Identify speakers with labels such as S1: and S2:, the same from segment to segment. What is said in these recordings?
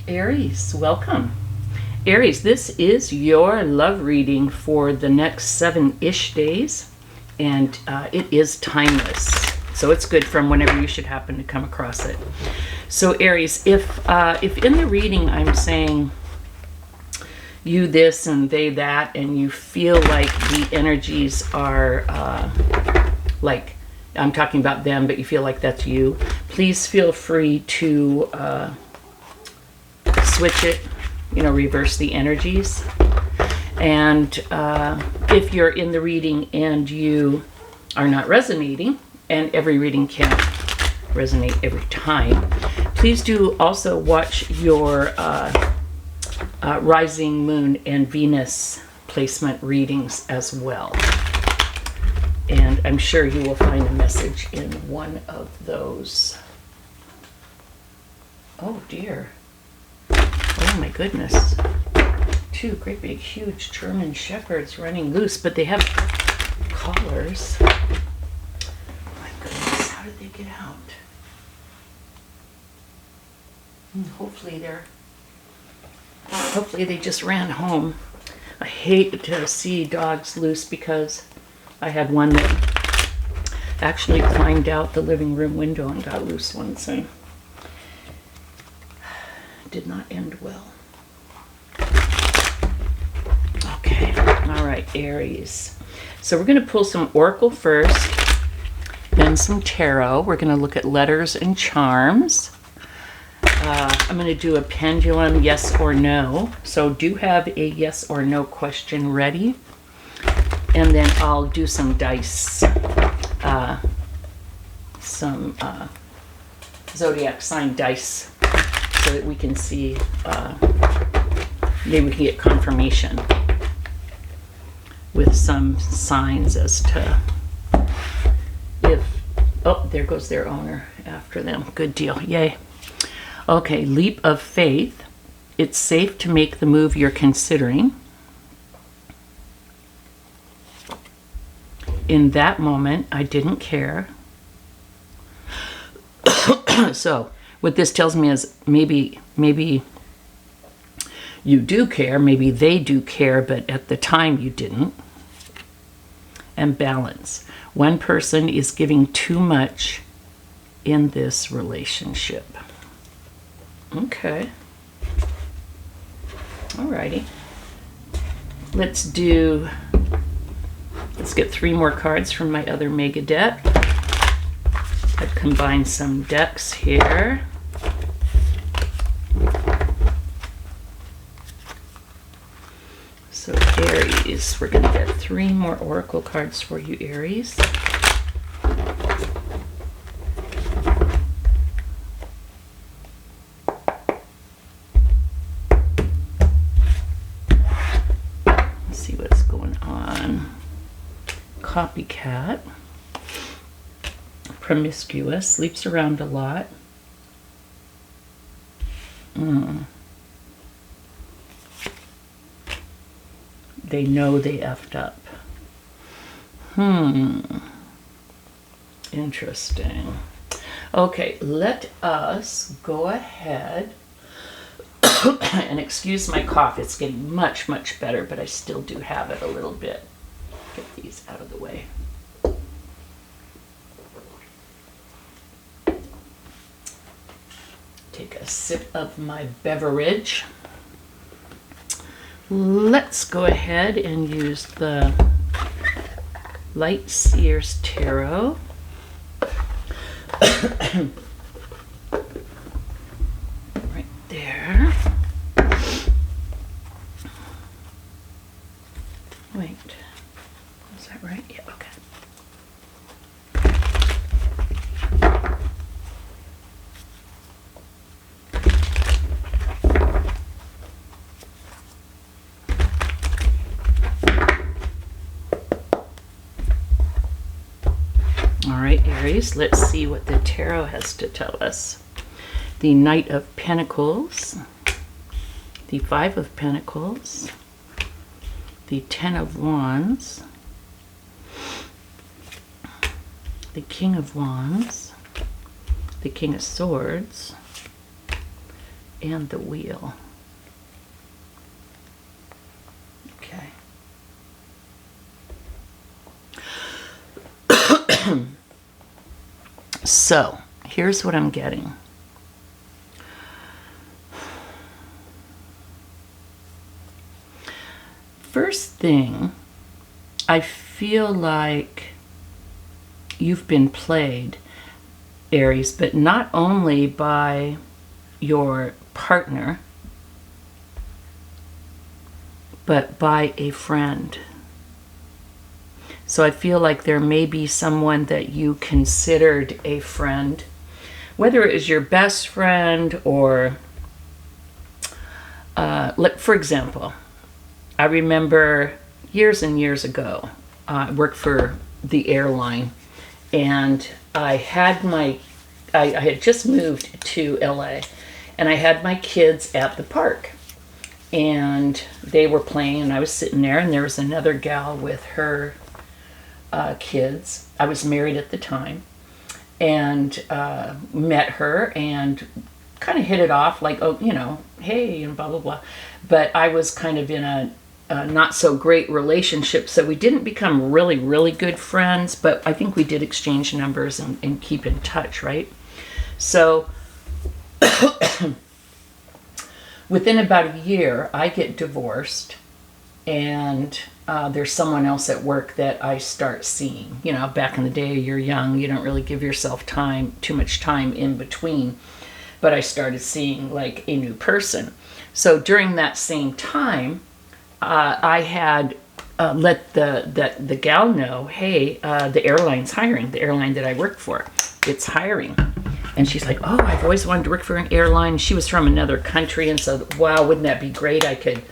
S1: Aries, welcome. Aries, this is your love reading for the next 7-ish days, and it is timeless. So it's good from whenever you should happen to come across it. So Aries, if in the reading I'm saying you this and they that, and you feel like the energies are like I'm talking about them, but you feel like that's you, please feel free to switch it, reverse the energies. And if you're in the reading and you are not resonating, and every reading can't resonate every time, please do also watch your rising moon and Venus placement readings as well. And I'm sure you will find a message in one of those. Oh dear. Oh my goodness. 2 great big huge German shepherds running loose, but they have collars. Oh my goodness, how did they get out? Hopefully they just ran home. I hate to see dogs loose because I had one that actually climbed out the living room window and got loose once, and did not end well. Okay, all right, Aries. So we're going to pull some Oracle first, then some Tarot. We're going to look at letters and charms. I'm going to do a pendulum yes or no. So do have a yes or no question ready. And then I'll do some dice, some zodiac sign dice, so that we can see, maybe we can get confirmation with some signs as to if, oh, there goes their owner after them. Good deal, yay. Okay, leap of faith. It's safe to make the move you're considering. In that moment, I didn't care. So what this tells me is maybe you do care, maybe they do care, but at the time you didn't. And balance. One person is giving too much in this relationship. Okay. Alrighty. Let's get 3 more cards from my other mega deck. I've combined some decks here. So Aries, we're going to get 3 more Oracle cards for you, Aries. Let's see what's going on. Copycat. Promiscuous, sleeps around a lot. They know they effed up. Interesting. Okay, let us go ahead and excuse my cough. It's getting much, much better, but I still do have it a little bit. Get these out of the way. Take a sip of my beverage. Let's go ahead and use the Light Seers Tarot. Right there. Wait, is that right? Yeah, okay. All right, Aries, let's see what the tarot has to tell us. The Knight of Pentacles, the 5 of Pentacles, the 10 of Wands, the King of Wands, the King of Swords, and the Wheel. Okay. So, here's what I'm getting. First thing, I feel like you've been played, Aries, but not only by your partner, but by a friend. So I feel like there may be someone that you considered a friend, whether it is your best friend or, like, for example, I remember years and years ago, I worked for the airline, and I had just moved to LA, and I had my kids at the park, and they were playing, and I was sitting there, and there was another gal with her kids. I was married at the time, and met her and kind of hit it off, like, oh, you know, hey, and blah, blah, blah. But I was kind of in a not so great relationship, so we didn't become really, really good friends, but I think we did exchange numbers and keep in touch, right? So within about a year, I get divorced, and there's someone else at work that I start seeing. You know, back in the day, you're young, you don't really give yourself too much time in between, but I started seeing like a new person. So during that same time, I had let the gal know, hey, the airline's hiring, the airline that I work for, it's hiring. And she's like, oh, I've always wanted to work for an airline. She was from another country, and so, wow, wouldn't that be great? I could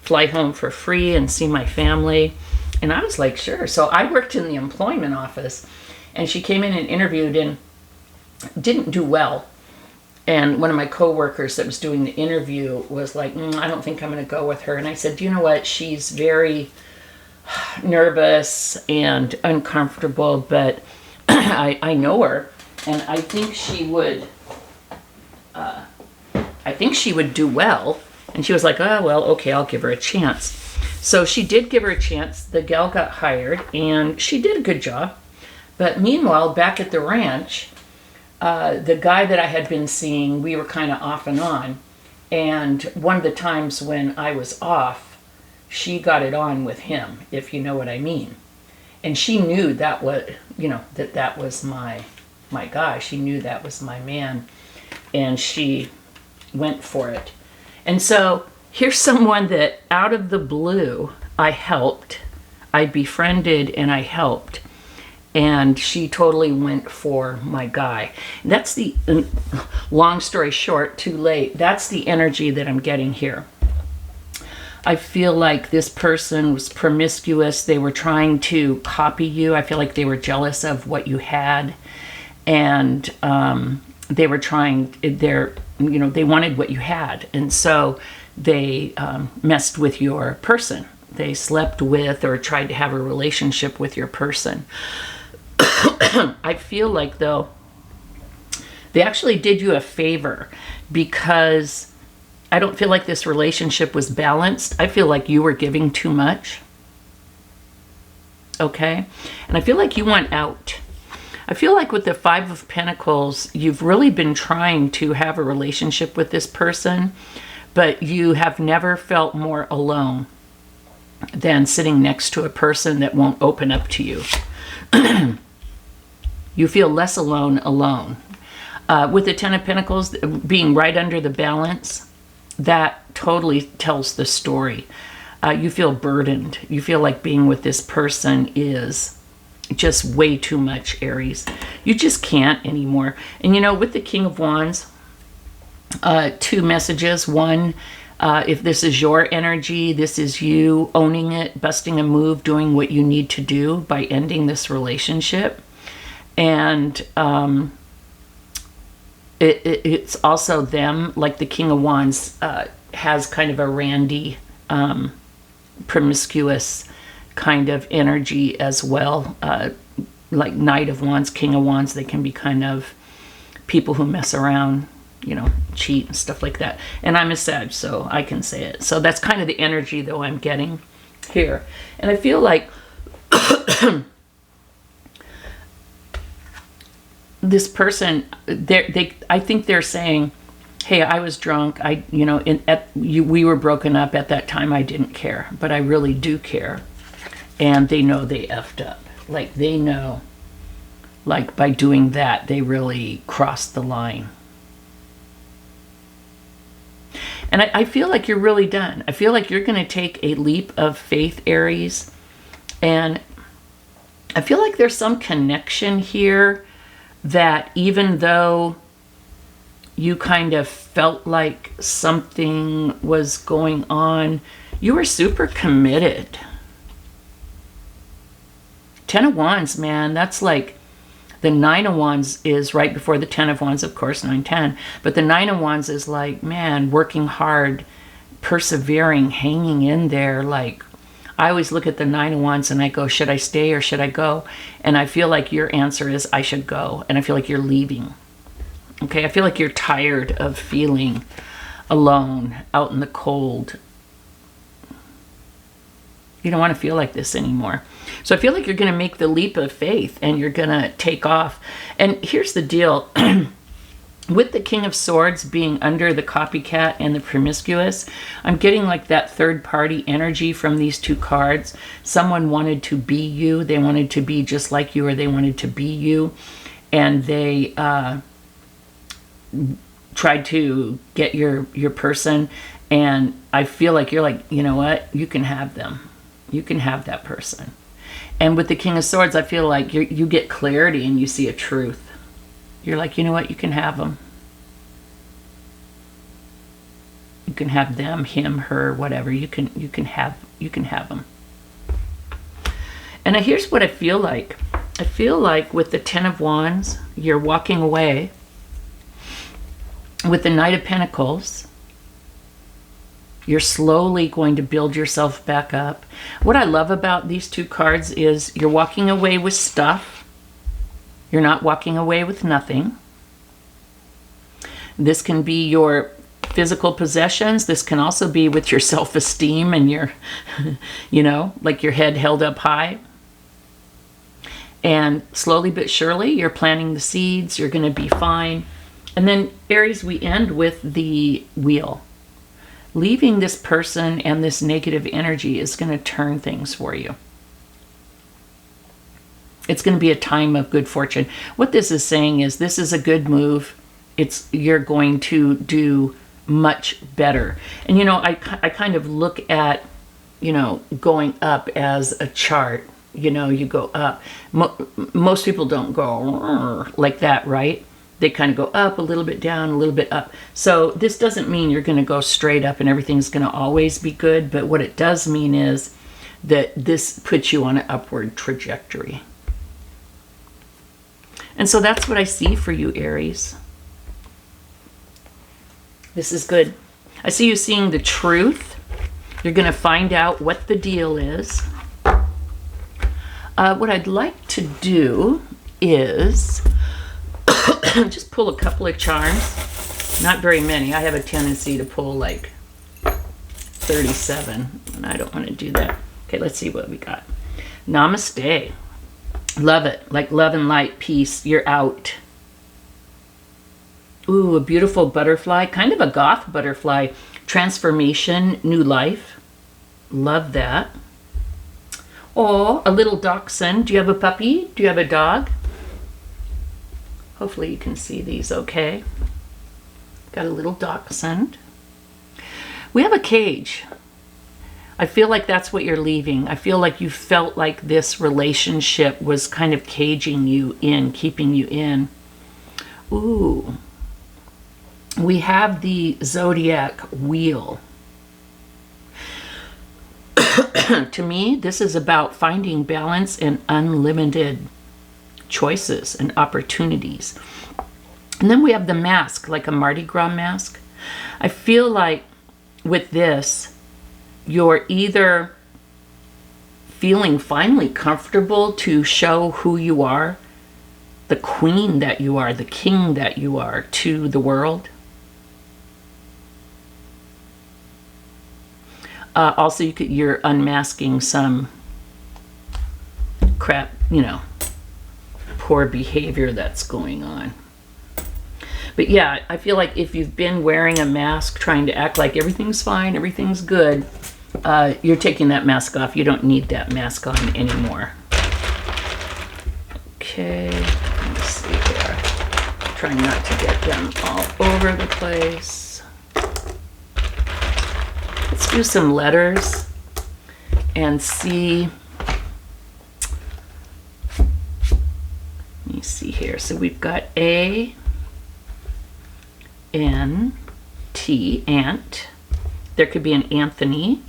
S1: fly home for free and see my family. And I was like, sure. So I worked in the employment office, and she came in and interviewed and didn't do well. And one of my coworkers that was doing the interview was like, I don't think I'm going to go with her. And I said, do you know what? She's very nervous and uncomfortable, but I know her, and I think she would do well. And she was like, oh, well, okay, I'll give her a chance. So she did give her a chance. The gal got hired, and she did a good job. But meanwhile, back at the ranch, the guy that I had been seeing, we were kind of off and on. And one of the times when I was off, she got it on with him, if you know what I mean. And she knew that was, you know, that was my guy. She knew that was my man, and she went for it. And so here's someone that out of the blue I helped, I befriended, and I helped. And she totally went for my guy. That's the, long story short, too late. That's the energy that I'm getting here. I feel like this person was promiscuous. They were trying to copy you. I feel like they were jealous of what you had. And they were trying, they wanted what you had. And so they messed with your person. They slept with or tried to have a relationship with your person. I feel like, though, they actually did you a favor, because I don't feel like this relationship was balanced. I feel like you were giving too much. Okay? And I feel like you want out. I feel like with the Five of Pentacles, you've really been trying to have a relationship with this person, but you have never felt more alone than sitting next to a person that won't open up to you. You feel less alone. With the Ten of Pentacles being right under the balance, that totally tells the story. You feel burdened. You feel like being with this person is just way too much, Aries. You just can't anymore. And you know, with the King of Wands, two messages. One, if this is your energy, this is you owning it, busting a move, doing what you need to do by ending this relationship. And it's also them, like the King of Wands has kind of a randy, promiscuous kind of energy as well. Like Knight of Wands, King of Wands, they can be kind of people who mess around, you know, cheat and stuff like that. And I'm a Sag, so I can say it. So that's kind of the energy, though, I'm getting here. And I feel like this person, I think they're saying, hey, I was drunk. We were broken up at that time. I didn't care, but I really do care. And they know they effed up. Like, they know, like, by doing that, they really crossed the line. And I feel like you're really done. I feel like you're going to take a leap of faith, Aries. And I feel like there's some connection here that even though you kind of felt like something was going on, you were super committed. Ten of Wands, man, that's like, the Nine of Wands is right before the Ten of Wands, of course, 9, 10. But the Nine of Wands is like, man, working hard, persevering, hanging in there. Like, I always look at the Nine of Wands and I go, should I stay or should I go? And I feel like your answer is, I should go. And I feel like you're leaving. Okay, I feel like you're tired of feeling alone, out in the cold. You don't want to feel like this anymore. So I feel like you're going to make the leap of faith and you're going to take off. And here's the deal. With the King of Swords being under the copycat and the promiscuous, I'm getting like that third party energy from these two cards. Someone wanted to be you. They wanted to be just like you, or they wanted to be you. And they tried to get your person. And I feel like you're like, you know what? You can have them. You can have that person. And with the King of Swords, I feel like you get clarity and you see a truth. You're like, you know what? You can have them. You can have them, him, her, whatever. You can have them. And here's what I feel like. I feel like with the Ten of Wands, you're walking away. With the Knight of Pentacles, you're slowly going to build yourself back up. What I love about these two cards is you're walking away with stuff. You're not walking away with nothing. This can be your physical possessions. This can also be with your self-esteem and your, you know, like your head held up high. And slowly but surely, you're planting the seeds. You're going to be fine. And then, Aries, we end with the Wheel. Leaving this person and this negative energy is going to turn things for you. It's going to be a time of good fortune. What this is saying is this is a good move. You're going to do much better. And, you know, I kind of look at, you know, going up as a chart. You know, you go up. Most people don't go like that, right? They kind of go up a little bit, down a little bit up. So this doesn't mean you're going to go straight up and everything's going to always be good. But what it does mean is that this puts you on an upward trajectory. And so that's what I see for you, Aries. This is good. I see you seeing the truth. You're going to find out what the deal is. What I'd like to do is just pull a couple of charms. Not very many. I have a tendency to pull like 37, and I don't want to do that. Okay, let's see what we got. Namaste. Love it. Like love and light, peace. You're out. Ooh, a beautiful butterfly. Kind of a goth butterfly. Transformation, new life. Love that. Oh, a little dachshund. Do you have a puppy? Do you have a dog? Hopefully you can see these okay. Got a little dachshund. We have a cage. I feel like that's what you're leaving. I feel like you felt like this relationship was kind of caging you in, keeping you in. Ooh. We have the zodiac wheel. To me, this is about finding balance and unlimited choices and opportunities. And then we have the mask, like a Mardi Gras mask. I feel like with this, you're either feeling finally comfortable to show who you are, the queen that you are, the king that you are to the world. Also, you're unmasking some crap, poor behavior that's going on. But yeah, I feel like if you've been wearing a mask, trying to act like everything's fine, everything's good, you're taking that mask off. You don't need that mask on anymore. Okay, let me see here. Trying not to get them all over the place. Let's do some letters and see. Let me see here. So we've got A, N, T, ant. There could be an Anthony.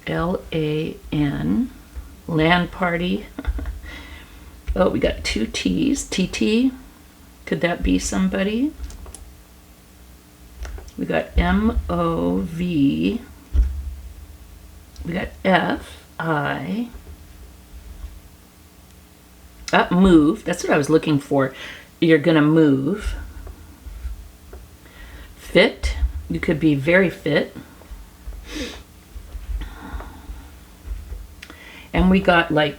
S1: L-A-N, land party. Oh, we got 2 T's. TT, could that be somebody? We got M-O-V. We got F-I. Move, that's what I was looking for. You're gonna move. Fit, you could be very fit. And we got like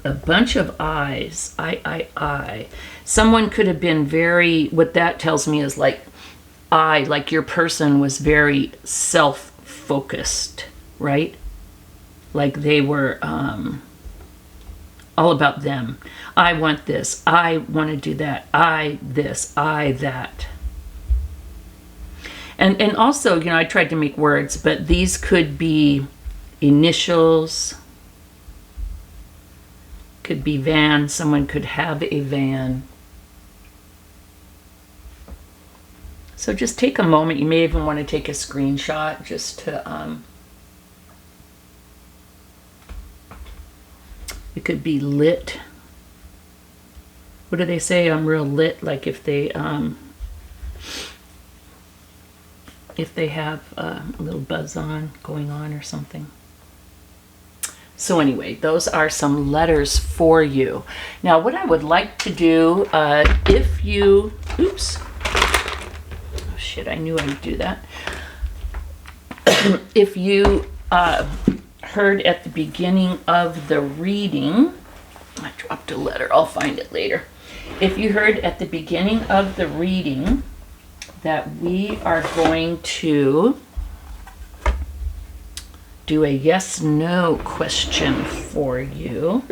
S1: a bunch of I's. I. Someone could have been very, what that tells me is like your person was very self-focused, right? Like they were all about them. I want this. I want to do that. I this. I that. And also, I tried to make words, but these could be initials. Could be van. Someone could have a van. So just take a moment. You may even want to take a screenshot just to it could be lit. What do they say? I'm real lit. Like if they have a little buzz on going on or something. So anyway, those are some letters for you. Now, what I would like to do, if you, oops, oh shit, I knew I would do that. If you heard at the beginning of the reading, I dropped a letter, I'll find it later. If you heard at the beginning of the reading that we are going to do a yes/no question for you.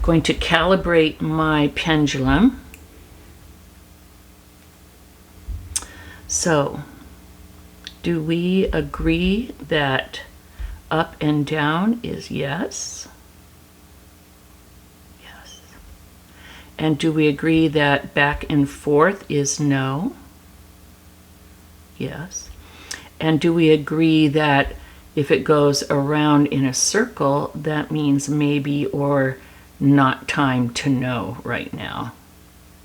S1: Going to calibrate my pendulum. So, do we agree that up and down is yes? Yes. And do we agree that back and forth is no? Yes. And do we agree that if it goes around in a circle, that means maybe or not time to know right now?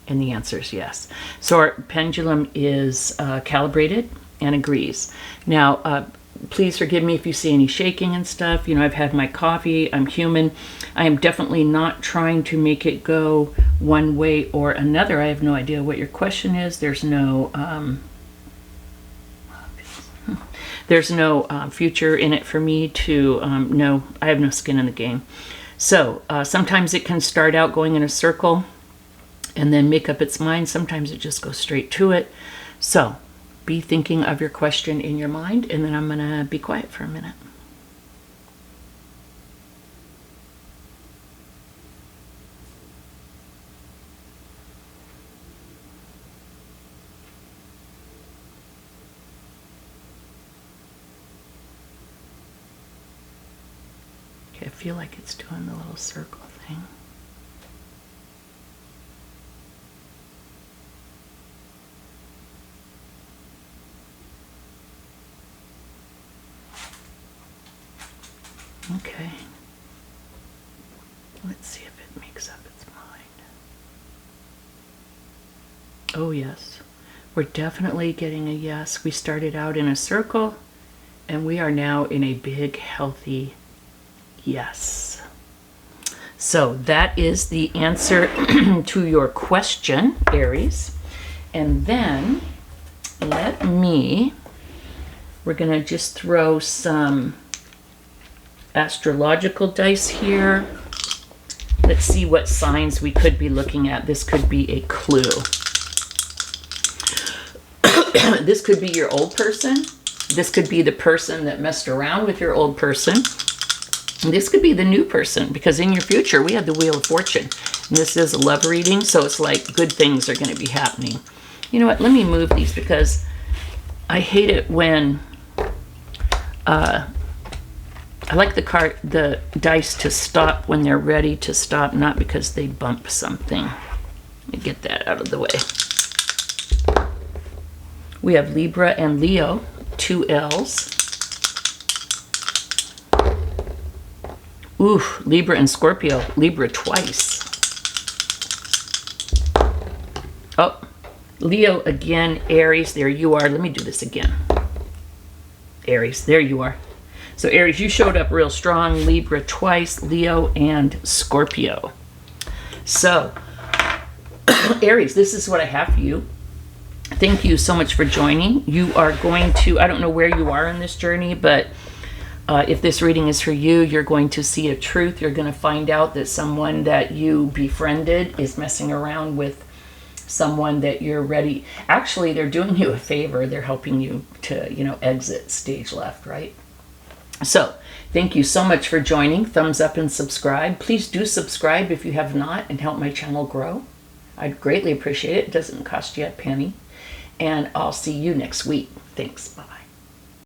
S1: And the answer is yes. So our pendulum is calibrated and agrees. Now, please forgive me if you see any shaking and stuff. I've had my coffee. I'm human. I am definitely not trying to make it go one way or another. I have no idea what your question is. There's no future in it for me to know. I have no skin in the game. So sometimes it can start out going in a circle and then make up its mind. Sometimes it just goes straight to it. So be thinking of your question in your mind, and then I'm going to be quiet for a minute. Okay, I feel like it's doing the little circle thing. Okay. Let's see if it makes up its mind. Oh, yes. We're definitely getting a yes. We started out in a circle, and we are now in a big, healthy yes. So that is the answer to your question, Aries. And then we're going to just throw some astrological dice here. Let's see what signs we could be looking at. This could be a clue. This could be your old person. This could be the person that messed around with your old person. And this could be the new person, because in your future, we have the Wheel of Fortune. And this is a love reading, so it's like good things are going to be happening. You know what? Let me move these, because I hate it when I like the dice to stop when they're ready to stop, not because they bump something. Let me get that out of the way. We have Libra and Leo, 2 L's. Ooh, Libra and Scorpio. Libra twice. Oh, Leo again, Aries, there you are. Let me do this again. Aries, there you are. So Aries, you showed up real strong. Libra twice, Leo and Scorpio. So, Aries, this is what I have for you. Thank you so much for joining. You are going to, I don't know where you are in this journey, but if this reading is for you, you're going to see a truth. You're going to find out that someone that you befriended is messing around with someone that you're ready. Actually, they're doing you a favor. They're helping you to, exit stage left, right? So, thank you so much for joining. Thumbs up and subscribe. Please do subscribe if you have not and help my channel grow. I'd greatly appreciate it. It doesn't cost you a penny. And I'll see you next week. Thanks. Bye.